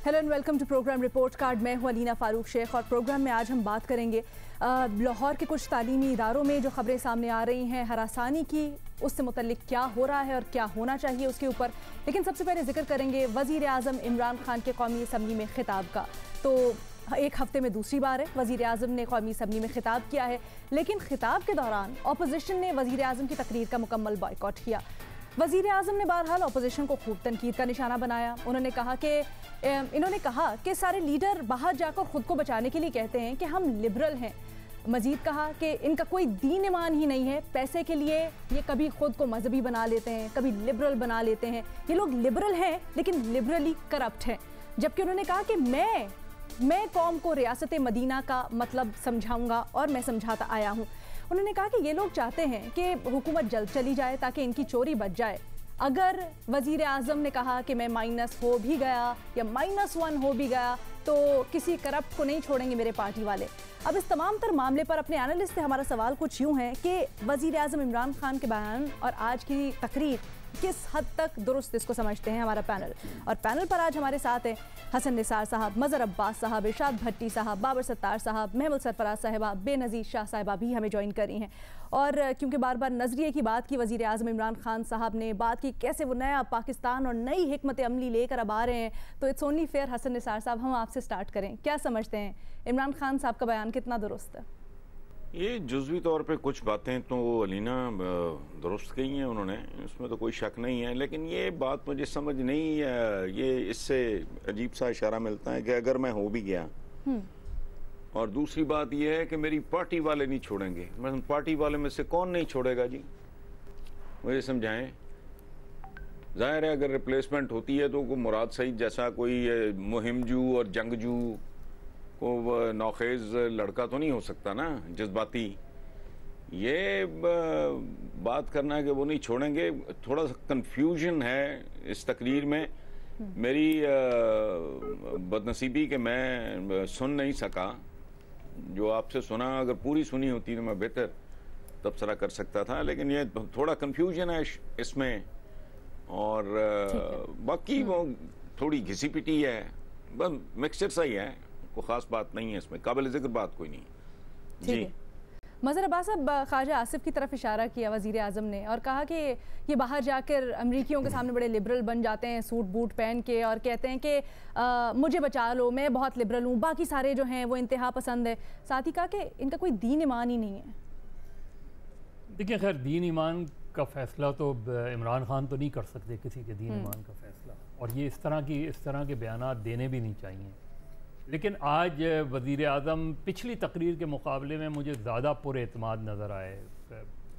Hello and welcome to programme report card. मैं हूं अलीना फारूक शेख और प्रोग्राम में आज हम बात करेंगे लाहौर के कुछ तालीमी इदारों में जो खबरें सामने आ रही हैं हरासानी की, उससे मुतल्लिक क्या हो रहा है और क्या होना चाहिए उसके ऊपर। लेकिन सबसे पहले जिक्र करेंगे वज़ीर आज़म इमरान खान के कौमी असम्बली में खिताब का। तो एक हफ्ते में दूसरी बार है वज़ीर आज़म ने कौमी असम्बली में खिताब किया है, लेकिन खिताब के दौरान अपोजिशन ने वज़ीर आज़म की तकरीर का मुकम्मल बॉयकॉट किया। वज़ीर आज़म ने बहरहाल अपोजिशन को खूब तनकीद का निशाना बनाया। इन्होंने कहा कि सारे लीडर बाहर जाकर ख़ुद को बचाने के लिए कहते हैं कि हम लिबरल हैं। मज़ीद कहा कि इनका कोई दीन ईमान ही नहीं है, पैसे के लिए ये कभी ख़ुद को मजहबी बना लेते हैं, कभी लिबरल बना लेते हैं। ये लोग लिबरल हैं लेकिन लिबरली करप्ट हैं। जबकि उन्होंने कहा कि मैं कौम को रियासत मदीना का मतलब समझाऊंगा और मैं समझाता आया हूँ। उन्होंने कहा कि ये लोग चाहते हैं कि हुकूमत जल्द चली जाए ताकि इनकी चोरी बच जाए। अगर वज़ीर आज़म ने कहा कि मैं माइनस हो भी गया या -1 हो भी गया तो किसी करप्ट को नहीं छोड़ेंगे मेरे पार्टी वाले। अब इस तमाम तर मामले पर अपने एनालिस्ट से हमारा सवाल कुछ यूँ है कि वज़ीर आज़म इमरान खान के बयान और आज की तकरीर किस हद तक दुरुस्त, इसको समझते हैं हमारा पैनल। और पैनल पर आज हमारे साथ हैं हसन निसार साहब, मज़हर अब्बास साहब, इरशाद भट्टी साहब, बाबर सत्तार साहब, महमूद सरफराज साहिबा, बेनज़ीर शाह साहिबा भी हमें ज्वाइन कर रही हैं। और क्योंकि बार बार नज़रिए की बात की वज़ीर आज़म इमरान खान साहब ने, बात की कैसे वो नया पाकिस्तान और नई हिकमत अमली लेकर अब आ रहे हैं, तो it's only fair Hasan Nisar sahab हम आपसे स्टार्ट करें। क्या समझते हैं इमरान खान साहब का बयान कितना दुरुस्त है? ये जुज़वी तौर पे कुछ बातें तो अलीना दुरुस्त कही हैं उन्होंने, इसमें तो कोई शक नहीं है। लेकिन ये बात मुझे समझ नहीं, ये इससे अजीब सा इशारा मिलता है कि अगर मैं हो भी गया, और दूसरी बात ये है कि मेरी पार्टी वाले नहीं छोड़ेंगे। मतलब पार्टी वाले में से कौन नहीं छोड़ेगा जी, मुझे समझाएं। जाहिर है अगर रिप्लेसमेंट होती है तो मुराद सईद जैसा कोई मुहिमजू और जंगजू को नौखेज लड़का तो नहीं हो सकता ना, जज्बाती। ये बात करना है कि वो नहीं छोड़ेंगे, थोड़ा सा कंफ्यूजन है इस तकरीर में। मेरी बदनसीबी कि मैं सुन नहीं सका, जो आपसे सुना, अगर पूरी सुनी होती तो मैं बेहतर तबसरा कर सकता था। लेकिन ये थोड़ा कंफ्यूजन है इसमें, और बाकी वो थोड़ी घिसी पिटी है, बस मिक्सचर सा ही है, कोई ख़ास बात नहीं है इसमें, काबिल ज़िक्र बात कोई नहीं जी। मज़हर अब्बास साहब, ख्वाजा आसिफ की तरफ इशारा किया वज़ीर आज़म ने और कहा कि ये बाहर जाकर अमरीकियों के सामने बड़े लिबरल बन जाते हैं सूट बूट पहन के, और कहते हैं कि मुझे बचा लो, मैं बहुत लिबरल हूँ, बाकी सारे जो हैं वो इंतहा पसंद है। साथ ही कहा कि इनका कोई दीन ईमान ही नहीं है। देखिए, खैर दीन ईमान का फ़ैसला तो इमरान खान तो नहीं कर सकते, किसी के दीन ईमान का फ़ैसला, और ये इस तरह के बयानात देने भी नहीं चाहिए। लेकिन आज वज़ीर आज़म पिछली तकरीर के मुकाबले में मुझे ज़्यादा पुरएतमाद नज़र आए।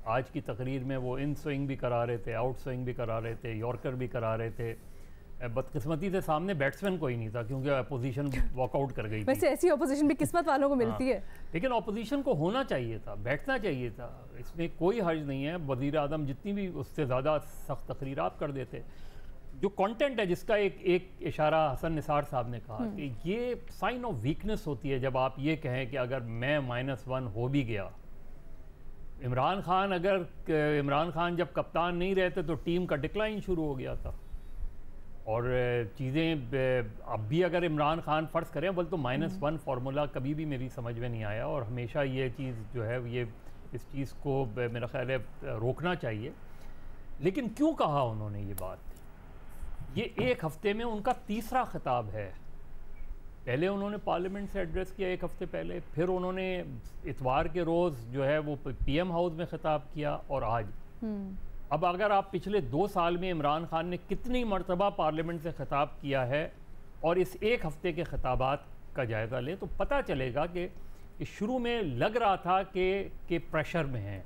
आज की तकरीर में वो इन स्विंग भी करा रहे थे, आउट स्विंग भी करा रहे थे, यॉर्कर भी करा रहे थे। बदकिस्मती से सामने बैट्समैन कोई नहीं था क्योंकि अपोजिशन वॉकआउट कर गई थी। वैसे ऐसी अपोजिशन भी किस्मत वालों को मिलती है। लेकिन अपोजिशन को होना चाहिए था, बैठना चाहिए था, इसमें कोई हर्ज नहीं है। वज़ीर आज़म जितनी भी उससे ज़्यादा सख्त तकरीर आप कर देते। जो कंटेंट है जिसका एक इशारा हसन निसार साहब ने कहा कि ये साइन ऑफ वीकनेस होती है जब आप ये कहें कि अगर मैं -1 हो भी गया। इमरान खान जब कप्तान नहीं रहते तो टीम का डिक्लाइन शुरू हो गया था, और चीज़ें अब भी अगर इमरान खान फ़र्ज़ करें, बल तो -1 फार्मूला कभी भी मेरी समझ में नहीं आया, और हमेशा ये चीज़ जो है ये इस चीज़ को मेरा ख्याल है रोकना चाहिए। लेकिन क्यों कहा उन्होंने ये बात? ये एक हफ्ते में उनका तीसरा खिताब है। पहले उन्होंने पार्लियामेंट से एड्रेस किया एक हफ्ते पहले, फिर उन्होंने इतवार के रोज़ जो है वो PM हाउस में खिताब किया, और आज। अब अगर आप पिछले 2 साल में इमरान खान ने कितनी मरतबा पार्लियामेंट से खिताब किया है और इस एक हफ्ते के खिताबात का जायज़ा लें तो पता चलेगा कि शुरू में लग रहा था कि प्रेशर में हैं,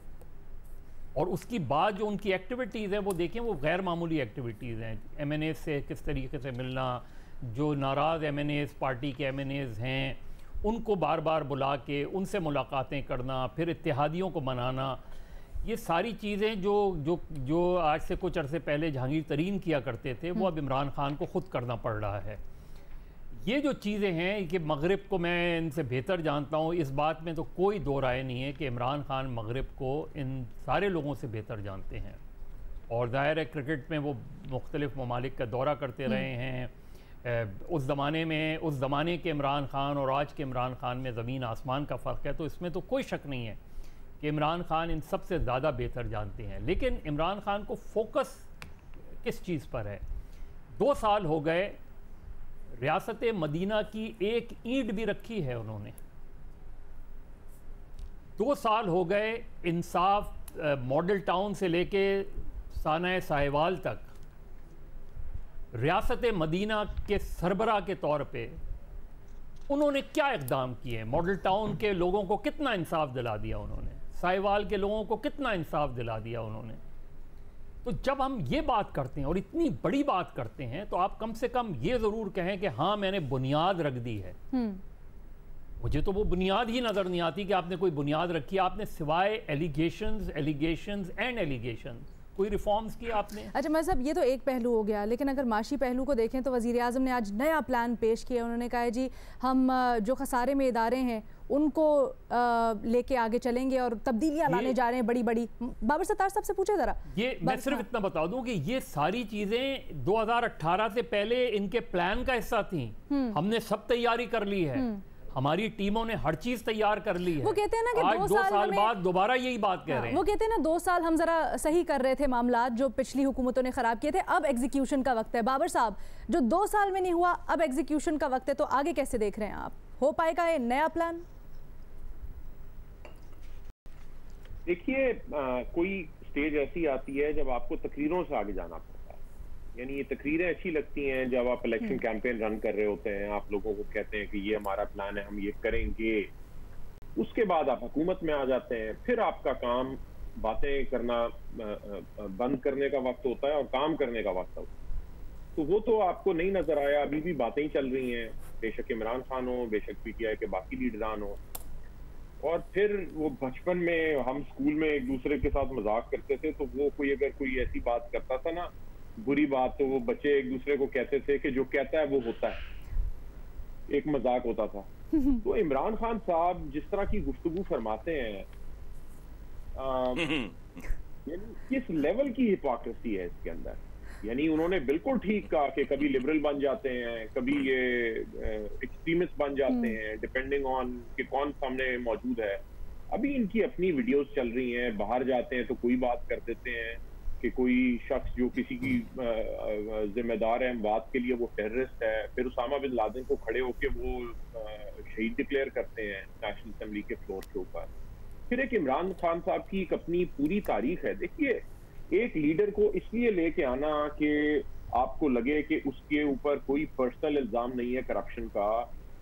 और उसकी बाद जो उनकी एक्टिविटीज़ हैं वो देखें, वो गैर मामूली एक्टिविटीज़ हैं। MNAs से किस तरीके से मिलना, जो नाराज़ MNAs पार्टी के MNAs हैं उनको बार बार बुला के उनसे मुलाकातें करना, फिर इत्तेहादियों को मनाना, ये सारी चीज़ें जो आज से कुछ अरसे पहले जहांगीर तरीन किया करते थे वो अब इमरान खान को ख़ुद करना पड़ रहा है। ये जो चीज़ें हैं कि मगरिब को मैं इनसे बेहतर जानता हूँ, इस बात में तो कोई दो राय नहीं है कि इमरान खान मगरिब को इन सारे लोगों से बेहतर जानते हैं। और ज़ाहिर है क्रिकेट में वो मुख्तलिफ़ ममालिक का दौरा करते रहे हैं, उस ज़माने के इमरान ख़ान और आज के इमरान ख़ान में ज़मीन आसमान का फ़र्क है, तो इसमें तो कोई शक नहीं है कि इमरान ख़ान इन सबसे ज़्यादा बेहतर जानते हैं। लेकिन इमरान ख़ान को फोकस किस चीज़ पर है? 2 साल हो गए, रियासत मदीना की एक ईंट भी रखी है उन्होंने। 2 साल हो गए इंसाफ मॉडल टाउन से लेके साना साहिवाल तक रियासत मदीना के सरबरा के तौर पे उन्होंने क्या इक़दाम किए? मॉडल टाउन के लोगों को कितना इंसाफ दिला दिया उन्होंने? साहिवाल के लोगों को कितना इंसाफ दिला दिया उन्होंने? तो जब हम ये बात करते हैं और इतनी बड़ी बात करते हैं, तो आप कम से कम ये ज़रूर कहें कि हाँ मैंने बुनियाद रख दी है। मुझे तो वो बुनियाद ही नज़र नहीं आती कि आपने कोई बुनियाद रखी। आपने सिवाय एलिगेशंस एंड एलिगेशंस कोई रिफॉर्म्स किए आपने? अच्छा मैं साहब, ये तो एक पहलू हो गया, लेकिन अगर माशी पहलू को देखें तो वज़ीर आज़म ने आज नया प्लान पेश किया। उन्होंने कहा है जी हम जो खसारे में इदारे हैं उनको लेके आगे चलेंगे और तब्दीलियां लाने जा रहे हैं बड़ी बड़ी। बाबर सत्तार साहब से पूछे ज़रा। ये मैं सिर्फ इतना बता दूं कि ये सारी चीज़ें 2018 से पहले इनके प्लान का हिस्सा थी। हमने सब तैयारी कर ली है, हमारी टीमों ने हर चीज तैयार कर ली है। वो कहते हैं ना कि आज 2 साल बाद दोबारा यही बात कह रहे हैं। वो कहते हैं ना 2 साल हम जरा सही कर रहे थे मामलात जो पिछली हुकूमतों ने खराब किए थे, अब एग्जीक्यूशन का वक्त है। बाबर साहब, जो 2 साल में नहीं हुआ अब एग्जीक्यूशन का वक्त है, तो आगे कैसे देख रहे हैं आप? हो पाएगा ये नया प्लान? देखिए, कोई स्टेज ऐसी आती है जब आपको तकरीरों से आगे जाना पड़ता है। यानी ये तकरीरें अच्छी लगती हैं जब आप इलेक्शन कैंपेन रन कर रहे होते हैं, आप लोगों को कहते हैं कि ये हमारा प्लान है, हम ये करेंगे। उसके बाद आप हुकूमत में आ जाते हैं, फिर आपका काम बातें करना बंद करने का वक्त होता है और काम करने का वक्त होता है। तो वो तो आपको नहीं नजर आया, अभी भी बातें ही चल रही हैं, बेशक इमरान खान हो, बेशक पीटीआई के बाकी लीडरान हो। और फिर वो बचपन में हम स्कूल में एक दूसरे के साथ मजाक करते थे, तो वो अगर कोई ऐसी बात करता था ना, बुरी बात, तो वो बच्चे एक दूसरे को कहते थे कि जो कहता है वो होता है, एक मजाक होता था। तो इमरान खान साहब जिस तरह की गुफ्तगू फरमाते हैं, यानी किस लेवल की हिपोक्रेसी है इसके अंदर। यानी उन्होंने बिल्कुल ठीक कहा कि कभी लिबरल बन जाते हैं, कभी ये एक्सट्रीमिस्ट बन जाते हैं, डिपेंडिंग ऑन कि कौन सामने मौजूद है। अभी इनकी अपनी वीडियोस चल रही हैं, बाहर जाते हैं तो कोई बात कर देते हैं कि कोई शख्स जो किसी की जिम्मेदार है बात के लिए वो टेररिस्ट है, फिर उसामा बिन लादेन को खड़े होके वो शहीद डिक्लेयर करते हैं नेशनल असेंबली के फ्लोर के ऊपर। फिर एक इमरान खान साहब की एक अपनी पूरी तारीख है। देखिए, एक लीडर को इसलिए लेके आना कि आपको लगे कि उसके ऊपर कोई पर्सनल इल्जाम नहीं है करप्शन का,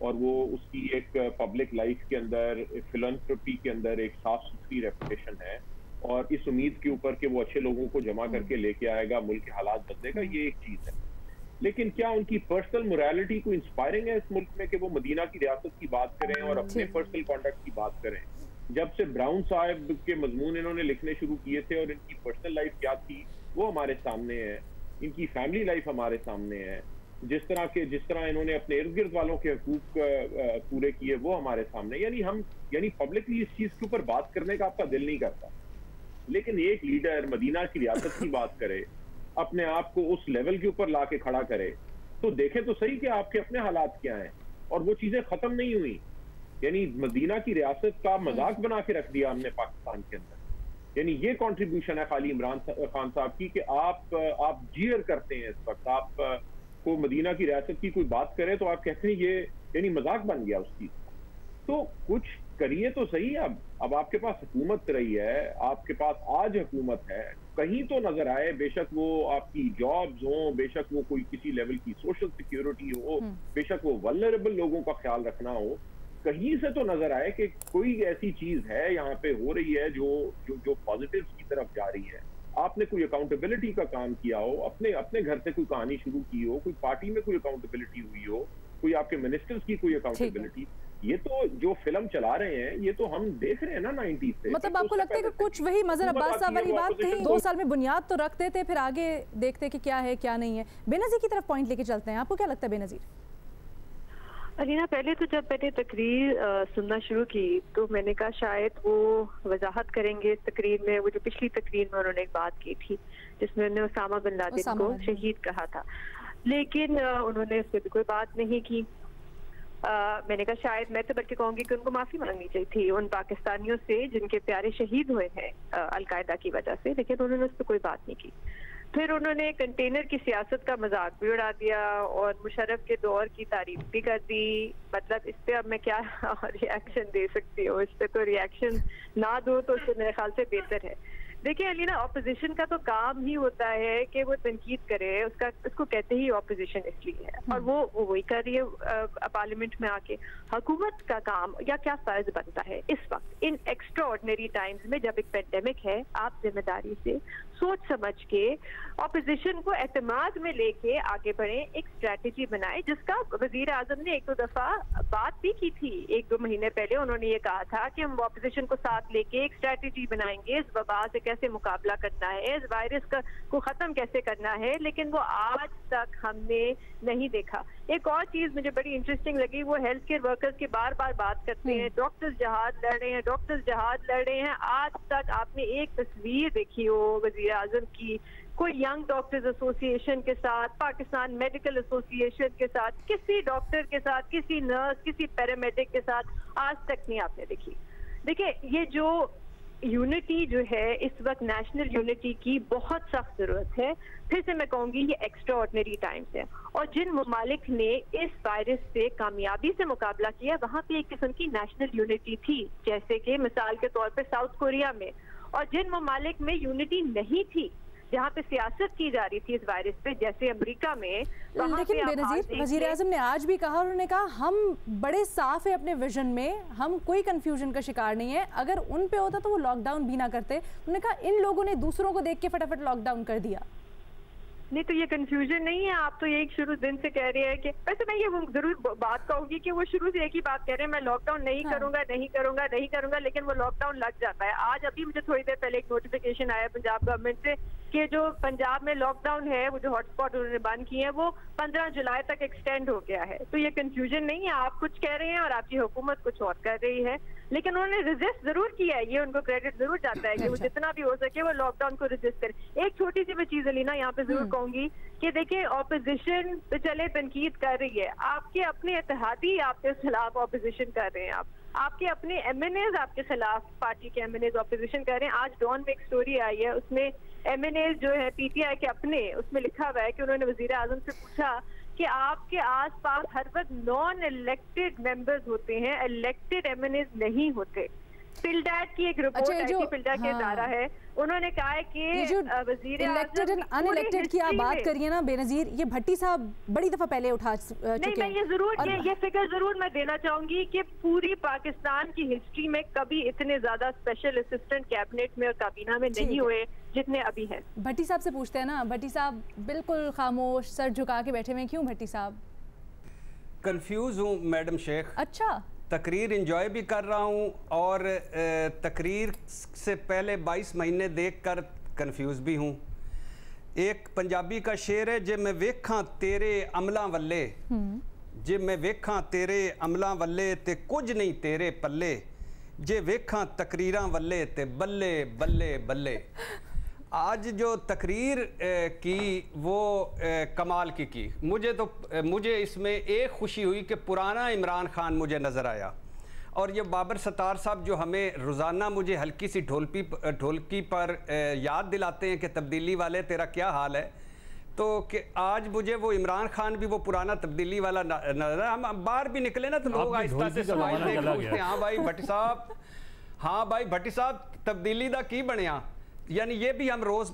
और वो उसकी एक पब्लिक लाइफ के अंदर, फिलैंथ्रोपी के अंदर एक साफ सुथरी रेपुटेशन है, और इस उम्मीद के ऊपर कि वो अच्छे लोगों को जमा करके लेके आएगा, मुल्क के हालात बदलेगा, ये एक चीज है। लेकिन क्या उनकी पर्सनल मोरालिटी को इंस्पायरिंग है इस मुल्क में कि वो मदीना की रियासत की बात करें और अपने पर्सनल कॉन्डक्ट की बात करें? जब से ब्राउन साहब के मजमून इन्होंने लिखने शुरू किए थे और इनकी पर्सनल लाइफ क्या थी वो हमारे सामने है, इनकी फैमिली लाइफ हमारे सामने है, जिस तरह इन्होंने अपने इर्द गिर्द वालों के हकूक पूरे किए वो हमारे सामने। यानी पब्लिकली इस चीज के ऊपर बात करने का आपका दिल नहीं करता, लेकिन एक लीडर मदीना की रियासत की बात करे, अपने आप को उस लेवल के ऊपर ला के खड़ा करे, तो देखें तो सही कि आपके अपने हालात क्या हैं। और वो चीजें खत्म नहीं हुई। यानी मदीना की रियासत का मजाक बना के रख दिया हमने पाकिस्तान के अंदर। यानी ये कंट्रीब्यूशन है खाली इमरान खान साहब की कि आप जीयर करते हैं इस वक्त। आप को मदीना की रियासत की कोई बात करे तो आप कहते हैं ये यानी मजाक बन गया उस चीज। तो कुछ करिए तो सही। अब आपके पास हुकूमत रही है, आपके पास आज हुकूमत है, कहीं तो नजर आए, बेशक वो आपकी जॉब्स हो, बेशक वो कोई किसी लेवल की सोशल सिक्योरिटी हो, बेशक वो वल्नरेबल लोगों का ख्याल रखना हो, कहीं से तो नजर आए कि कोई ऐसी चीज है यहाँ पे हो रही है जो पॉजिटिव की तरफ जा रही है। आपने कोई अकाउंटेबिलिटी का काम किया हो, अपने घर से कोई कहानी शुरू की हो, कोई पार्टी में कोई अकाउंटेबिलिटी हुई हो, कोई आपके मिनिस्टर्स की कोई अकाउंटेबिलिटी। ये तो जो फिल्म चला रहे हैं ये तो हम देख रहे हैं ना 90s से। मतलब आपको लगता है कि कुछ वही मजहर अब्बास साहब वाली बात थी, 2 साल में बुनियाद तो रखते थे, फिर आगे देखते कि क्या है क्या नहीं है। बेनज़ीर की तरफ पॉइंट लेके चलते हैं, आपको क्या लगता है बेनज़ीर? अलीना, पहले तो जब मैंने तकरीर सुनना शुरू की तो मैंने कहा शायद वो वजाहत करेंगे इस तकरीर में, वो जो पिछली तकरीर में उन्होंने एक बात की थी जिसमें उन्होंने उसामा बिन लादेन को शहीद कहा था। लेकिन उन्होंने उस पर भी कोई बात नहीं की। मैंने कहा शायद मैं तो बल्कि कहूँगी कि उनको माफ़ी मांगनी चाहिए थी उन पाकिस्तानियों से जिनके प्यारे शहीद हुए हैं अलकायदा की वजह से, लेकिन उन्होंने उस पर कोई बात नहीं की। फिर उन्होंने कंटेनर की सियासत का मजाक भी उड़ा दिया और मुशर्रफ के दौर की तारीफ भी कर दी। मतलब इस पे अब मैं क्या रिएक्शन दे सकती हूँ? इस पे तो रिएक्शन ना दो तो मेरे ख्याल से बेहतर है। देखिए अलीना, ऑपोजिशन का तो काम ही होता है कि वो तनकीद करे, उसको कहते ही ऑपोजिशन इसलिए है, और वो वही कर रही है पार्लियामेंट में आके। हुकूमत का काम या क्या फर्ज बनता है इस वक्त इन एक्स्ट्रा ऑर्डिनरी टाइम्स में, जब एक पेंडेमिक है, आप जिम्मेदारी से सोच समझ के ऑपोजिशन को एतमाद में लेके आगे बढ़े, एक स्ट्रेटेजी बनाए, जिसका वजीर आजम ने एक दो दफा बात भी की थी। 1-2 महीने पहले उन्होंने ये कहा था कि हम ऑपोजिशन को साथ लेके एक स्ट्रेटेजी बनाएंगे, इस वबा से कैसे मुकाबला करना है, इस वायरस को खत्म कैसे करना है, लेकिन वो आज तक हमने नहीं देखा। एक और चीज मुझे बड़ी इंटरेस्टिंग लगी, वो हेल्थ केयर वर्कर्स की बार बार बात करते हैं, डॉक्टर्स जहाद लड़ रहे हैं, डॉक्टर्स जहाद लड़ रहे हैं। आज तक आपने एक तस्वीर देखी हो वजीर आजम की कोई यंग डॉक्टर्स एसोसिएशन के साथ, पाकिस्तान मेडिकल एसोसिएशन के साथ, किसी डॉक्टर के साथ, किसी नर्स, किसी पैरामेडिक के साथ आज तक नहीं आपने देखी। देखिए ये जो यूनिटी जो है इस वक्त नेशनल यूनिटी की बहुत सख्त जरूरत है। फिर से मैं कहूंगी ये एक्स्ट्रा ऑर्डिनरी टाइम्स है, और जिन ममालिक ने इस वायरस से कामयाबी से मुकाबला किया वहां पे एक किस्म की नेशनल यूनिटी थी, जैसे कि मिसाल के तौर पे साउथ कोरिया में, और जिन ममालिक में यूनिटी नहीं थी, जहाँ पे सियासत की जा रही थी इस वायरस पे, जैसे अमेरिका में, लेकिन बेनज़ीर वज़ीर आज़म ने आज भी कहा, उन्होंने कहा हम बड़े साफ है अपने विजन में, हम कोई कंफ्यूजन का शिकार नहीं है। अगर उन पे होता तो वो लॉकडाउन भी ना करते। उन्होंने कहा इन लोगों ने दूसरों को देख के फटाफट लॉकडाउन कर दिया। नहीं तो ये कंफ्यूजन नहीं है, आप तो यही शुरू दिन से कह रहे हैं कि, वैसे मैं ये जरूर बात कहूंगी कि वो शुरू से एक ही बात कह रहे हैं, मैं लॉकडाउन नहीं करूंगा, नहीं करूंगा, नहीं करूंगा, लेकिन वो लॉकडाउन लग जाता है। आज अभी मुझे थोड़ी देर पहले एक नोटिफिकेशन आया पंजाब गवर्नमेंट से कि जो पंजाब में लॉकडाउन है, वो जो हॉटस्पॉट उन्होंने बंद किए हैं, वो 15 जुलाई तक एक्सटेंड हो गया है। तो ये कंफ्यूजन नहीं है, आप कुछ कह रहे हैं और आपकी हुकूमत कुछ और कर रही है, लेकिन उन्होंने रेजिस्ट जरूर किया है, ये उनको क्रेडिट जरूर जाता है कि वो जितना भी हो सके वो लॉकडाउन को रेजिस्ट करें। एक छोटी सी मैं चीज अलीना यहाँ पे जरूर कहूंगी कि देखिए ऑपोजिशन पे चले तनकीद कर रही है, आपके अपने इत्तेहादी आपके खिलाफ ऑपोजिशन कर रहे हैं, आपके अपने एमएनएज आपके खिलाफ, पार्टी के एमएनएज ऑपोजिशन कर रहे हैं। आज डॉन में एक स्टोरी आई है, उसमें एमएनएज जो है पीटीआई के अपने, उसमें लिखा हुआ है कि उन्होंने वजीर आजम से पूछा कि आपके आसपास हर वक्त नॉन इलेक्टेड मेंबर्स होते हैं, इलेक्टेड एमएनएज नहीं होते। फिल्डैट की एक रिपोर्ट आई थी, फिल्डैट के इदारा है, उन्होंने कहा है कि वजीर इलेक्टेड एंड अनइलेक्टेड की आप बात करिए ना बेनज़ीर, ये भट्टी साहब बड़ी दफा पहले उठा चुके हैं। नहीं, मैं ये जरूर ये फिगर जरूर मैं देना चाहूंगी कि पूरी पाकिस्तान की हिस्ट्री में कभी इतने ज्यादा स्पेशल असिस्टेंट कैबिनेट में और काबीना में नहीं हुए जितने अभी हैं। भट्टी साहब से पूछते हैं ना, भट्टी साहब बिल्कुल खामोश सर झुका के बैठे हुए, क्यों भट्टी साहब? कंफ्यूज हूँ मैडम शेख। अच्छा, तकरीर इंजॉय भी कर रहा हूँ और तकरीर से पहले 22 महीने देखकर कंफ्यूज भी हूँ। एक पंजाबी का शेर है, जे मैं वेखा तेरे अमला वल्ले, जे मैं वेखा तेरे अमला वल्ले ते कुछ नहीं तेरे पल्ले, जे वेखा तकरीरां वल्ले ते बल्ले बल्ले बल्ले। आज जो तकरीर की वो कमाल की मुझे इसमें एक खुशी हुई कि पुराना इमरान खान मुझे नज़र आया, और ये बाबर सत्तार साहब जो हमें रोज़ाना मुझे हल्की सी ढोलकी पर याद दिलाते हैं कि तब्दीली वाले तेरा क्या हाल है, तो कि आज मुझे वो इमरान खान भी वो पुराना तब्दीली वाला नजर। हम बाहर भी निकले ना तो लोग आहिस्ता से सवाल पूछते, हाँ भाई भट्टी साहब, हाँ भाई भट्टी साहब तब्दीली दा की बनया, यानी ये भी हम रोज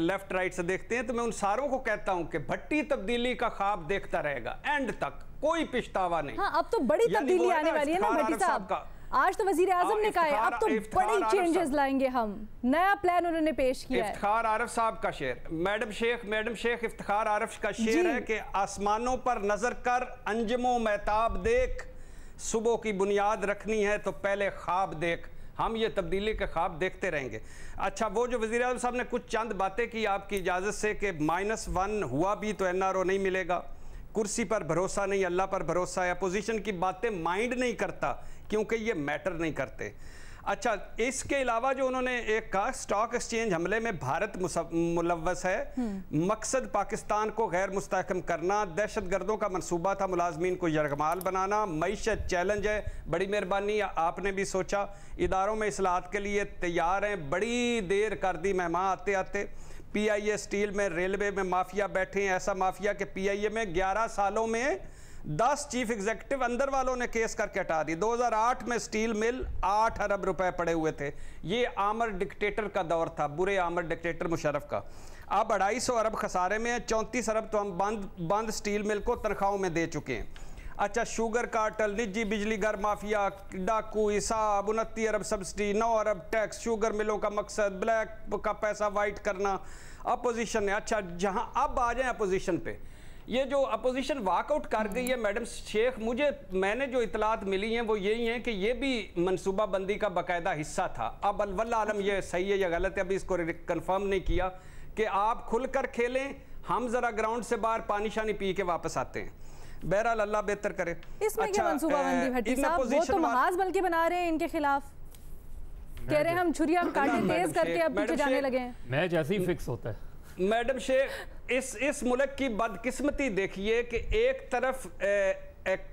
लेफ्ट राइट से देखते हैं। तो मैं उन सारों को कहता हूं कि भट्टी तब्दीली का ख्वाब देखता रहेगा एंड तक, कोई पिछतावा नहीं। हाँ, अब तो बड़ी तब्दीली आने वाली है ना भट्टी साहब। आज तो वजीर आजम ने कहा है अब तो बड़ी चेंजेस लाएंगे हम, नया प्लान उन्होंने पेश किया है। इफ्तिखार आरिफ साहब का शेर, मैडम शेख इफ्तिखार आरिफ का शेर है कि आसमानों पर नजर कर, अंजमो महताब देख, सुबह की बुनियाद रखनी है तो पहले ख्वाब देख। हम ये तब्दीली के ख्वाब देखते रहेंगे। अच्छा, वो जो वज़ीर आज़म साहब ने कुछ चंद बातें की आपकी इजाज़त से कि -1 हुआ भी तो NRO नहीं मिलेगा, कुर्सी पर भरोसा नहीं, अल्लाह पर भरोसा है। अपोजिशन की बातें माइंड नहीं करता क्योंकि ये मैटर नहीं करते। अच्छा, इसके अलावा जो उन्होंने एक कहा, स्टॉक एक्सचेंज हमले में भारत मुलव्वस है, मकसद पाकिस्तान को गैर मुस्तहकम करना, दहशतगर्दों का मंसूबा था मुलाजमीन को यरगमाल बनाना, मईशत चैलेंज है, बड़ी मेहरबानी आपने भी सोचा, इदारों में इस्लाहत के लिए तैयार हैं, बड़ी देर कर दी मेहमान आते आते। PIA स्टील में, रेलवे में माफिया बैठे हैं, ऐसा माफिया कि PIA में 11 सालों में 10 चीफ एग्जीक्यूटिव अंदर वालों ने केस करके हटा दी। 2008 में स्टील मिल 8 अरब रुपए पड़े हुए थे। ये आमर डिक्टेटर का दौर था, बुरे आमर डिक्टेटर मुशर्रफ का। अब 250 अरब खसारे में है, 34 अरब तो हम बंद स्टील मिल को तनख्वाहों में दे चुके हैं। अच्छा, शुगर कार्टल, निजी बिजली घर माफिया, डाकू, हिसाब, 29 अरब सब्सिडी, 9 अरब टैक्स, शुगर मिलों का मकसद ब्लैक का पैसा वाइट करना, अपोजिशन है। अच्छा, जहां अब आ जाए अपोजिशन पे, ये जो अपोजिशन वॉकआउट कर गई है मैडम शेख, मैंने जो इतलात मिली हैं वो यही हैं कि ये भी मनसूबा बंदी का बाकायदा हिस्सा था। अब अल्लाह आलम ये सही है या गलत है, अभी इसको कंफर्म नहीं किया कि आप खुलकर खेलें, हम जरा ग्राउंड से बाहर पानी शानी पी के वापस आते हैं। बहरहाल अल्लाह बेहतर करे। इसमें अच्छा, क्या मनसूबा बंदी भट्टी साहब, वो तो महाज बल्कि बना रहे हैं इनके खिलाफ, कह रहे हैं हम छुरियां कांटे तेज करके अब पीछे जाने लगे हैं। मैच ऐसे ही फिक्स होता है मैडम शेख। इस मुल्क की बदकिस्मती देखिए कि एक तरफ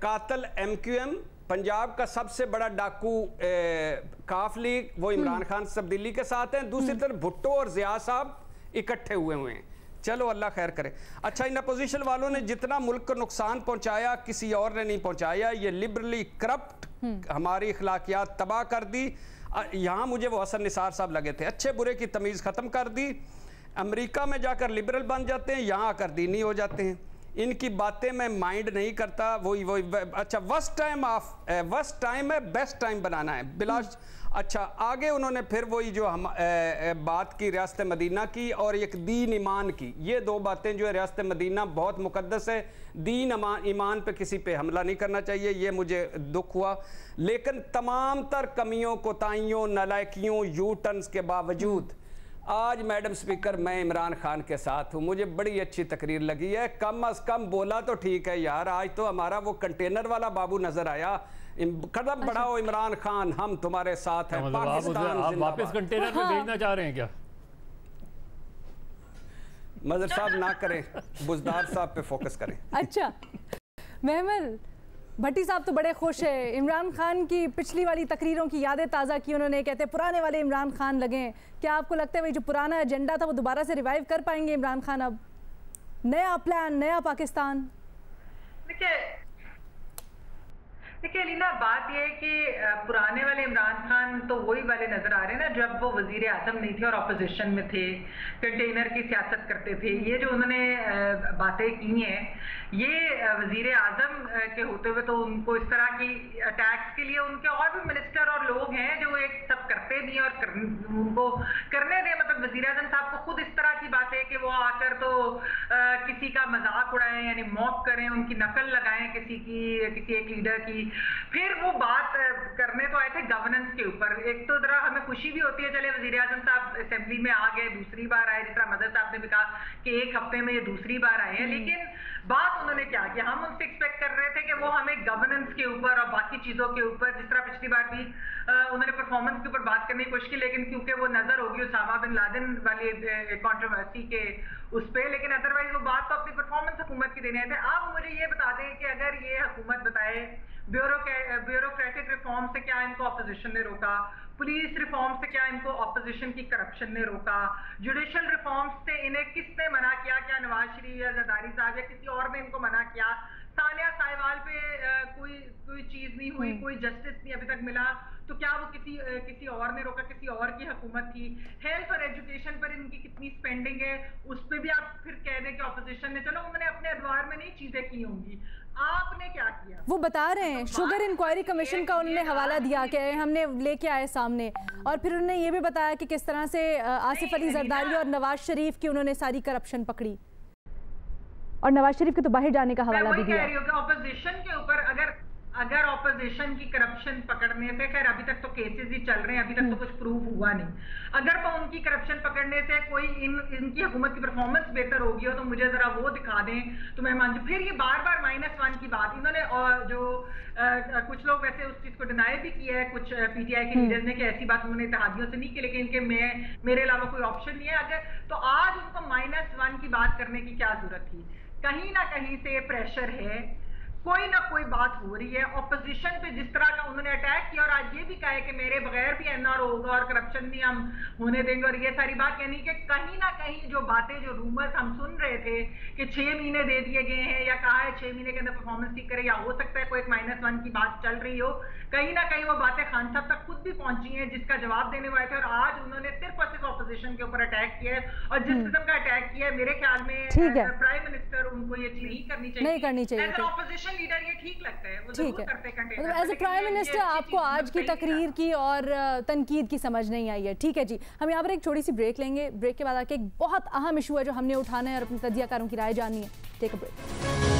कातल MQM, पंजाब का सबसे बड़ा डाकू काफ लीग, वो इमरान खान तब्दीली के साथ हैं, दूसरी तरफ भुट्टो और जिया साहब इकट्ठे हुए हैं। चलो अल्लाह खैर करे। अच्छा, इन अपोजिशन वालों ने जितना मुल्क को नुकसान पहुंचाया किसी और ने नहीं पहुंचाया। ये लिबरली करप्ट हमारी अखलाकियात तबाह कर दी। यहाँ मुझे वो हसन निसार साहब लगे थे, अच्छे बुरे की तमीज़ ख़त्म कर दी। अमेरिका में जाकर लिबरल बन जाते हैं, यहाँ आकर दीनी हो जाते हैं। इनकी बातें मैं माइंड नहीं करता। वही अच्छा, वर्स्ट टाइम है बेस्ट टाइम बनाना है बिलाश। अच्छा, आगे उन्होंने फिर वही जो हम बात की रियासत मदीना की और एक दीन ईमान की, ये दो बातें जो है, रियासत मदीना बहुत मुकद्दस है, दीन ईमान पे किसी पे हमला नहीं करना चाहिए, ये मुझे दुख हुआ। लेकिन तमाम तर कमियों, कोताहियों, नालायकियों, यू टर्न्स के बावजूद आज मैडम स्पीकर मैं इमरान खान के साथ हूँ। मुझे बड़ी अच्छी तकरीर लगी है। कम अज कम बोला तो ठीक है यार, आज तो हमारा वो कंटेनर वाला बाबू नजर आया। कदम बढ़ाओ इमरान खान, हम तुम्हारे साथ हैं। पाकिस्तान आप वापस कंटेनर में भेजना चाह रहे हैं क्या? मजर साहब ना करें, बुजदार साहब पे फोकस करें। अच्छा, महमल भट्टी साहब तो बड़े खुश है, इमरान खान की पिछली वाली तकरीरों की यादें ताज़ा की उन्होंने, कहते हैं पुराने वाले इमरान खान लगे। क्या आपको लगता है वही जो पुराना एजेंडा था वो दोबारा से रिवाइव कर पाएंगे इमरान खान? अब नया प्लान, नया पाकिस्तान? देखिए अलीना, बात यह है कि पुराने वाले इमरान खान तो वही वाले नजर आ रहे हैं ना जब वो वजीर आजम नहीं थे और अपोजिशन में थे, कंटेनर की सियासत करते थे। ये जो उन्होंने बातें की हैं, ये वजीर आजम के होते हुए तो उनको इस तरह की अटैक्स के लिए उनके और भी मिनिस्टर और लोग हैं जो एक सब करते भी और उनको करने दें। मतलब वजीर आजम साहब को खुद इस तरह की बात है कि वो आकर तो किसी का मजाक उड़ाएं, यानी मॉक करें, उनकी नकल लगाएं किसी एक लीडर की। फिर वो बात करने तो आए थे गवर्नेंस के ऊपर। एक तो जरा हमें खुशी भी होती है, चले वजीर आजम साहब असेंबली में आ गए, दूसरी बार आए, जिस तरह मदर साहब ने भी कहा कि एक हफ्ते में ये दूसरी बार आए हैं। लेकिन बात उन्होंने क्या किया, हम उनसे एक्सपेक्ट कर रहे थे कि वो हमें गवर्नेंस के ऊपर और बाकी चीजों के ऊपर, जिस तरह पिछली बार भी उन्होंने परफॉर्मेंस के ऊपर बात करने की कोशिश की, लेकिन क्योंकि वो नजर होगी उसामा बिन लादेन वाली कंट्रोवर्सी के उस पर, लेकिन अदरवाइज वो बात तो अपनी परफॉर्मेंस हुकूमत की देने थे। आप मुझे ये बता दें कि अगर ये हुकूमत बताए ब्यूरोक्रेटिक रिफॉर्म से क्या इनको अपोजिशन ने रोका, पुलिस रिफॉर्म से क्या इनको अपोजिशन की करप्शन ने रोका, जुडिशल रिफॉर्म से इन्हें किसने मना किया, क्या नवाज शरीफ या जरदारी साहब या किसी और ने इनको मना किया, सानिया साहिवाल पे कोई चीज नहीं हुई, कोई जस्टिस नहीं अभी तक मिला, तो क्या वो किसी और ने रोका, किसी और की हुकूमत थी। हेल्थ और एजुकेशन पर इनकी कितनी स्पेंडिंग है, उस पर भी आप फिर कह दें कि ऑपोजिशन ने, चलो उन्होंने अपने अदवार में नहीं चीजें की होंगी, आपने क्या किया? वो बता रहे हैं शुगर इंक्वायरी कमीशन का उन्होंने हवाला दिया कि हमने लेके आए सामने, और फिर उन्होंने ये भी बताया कि किस तरह से आसिफ अली जरदारी और नवाज शरीफ की उन्होंने सारी करप्शन पकड़ी, और नवाज शरीफ के तो बाहर जाने का हवाला भी दिया। ऑपोजिशन के ऊपर अगर ऑपोजिशन की करप्शन पकड़ने से, खैर अभी तक तो केसेस ही चल रहे हैं, अभी तक तो कुछ प्रूव हुआ नहीं, अगर वो उनकी करप्शन पकड़ने से कोई इनकी हुकूमत की परफॉर्मेंस बेहतर होगी हो तो मुझे जरा वो दिखा दें तो मैं मान। फिर ये बार बार -1 की बात इन्होंने, और जो कुछ लोग वैसे उस चीज को डिनाई भी किया है, कुछ पीटीआई के लीडर्स ने, कि ऐसी बात उन्होंने इत्तेहादियों से नहीं की, लेकिन इनके मेरे अलावा कोई ऑप्शन नहीं है। अगर तो आज उनको -1 की बात करने की क्या जरूरत थी? कहीं ना कहीं से प्रेशर है, कोई ना कोई बात हो रही है। ऑपोजिशन पे जिस तरह का उन्होंने अटैक किया और आज ये भी कहा है कि मेरे बगैर भी एनआर होगा और करप्शन नहीं हम होने देंगे, और ये सारी बात, यानी कि कहीं ना कहीं जो बातें, जो रूमर्स हम सुन रहे थे कि 6 महीने दे दिए गए हैं या कहा है 6 महीने के अंदर परफॉर्मेंस ठीक करे, या हो सकता है कोई एक -1 की बात चल रही हो, कहीं ना कहीं वो बातें खान साहब तक खुद भी पहुंची हैं, जिसका जवाब देने वाले थे। और आज उन्होंने सिर्फ और सिर्फ ऑपोजिशन के ऊपर अटैक किया है, और जिस किस्म का अटैक किया है, मेरे ख्याल में प्राइम मिनिस्टर उनको ये चीज नहीं करनी चाहिए, नहीं करनी चाहिए। ऑपोजिशन लीडर ये ठीक लगता है, वो जरूर करते container. As a prime minister आपको आज की तकरीर की और तनकीद की समझ नहीं आई है, ठीक है जी। हम यहाँ पर एक छोटी सी ब्रेक लेंगे, ब्रेक के बाद आके एक बहुत अहम इशू है जो हमने उठाना है और अपने तज्जियाकारों की राय जाननी है। Take a break.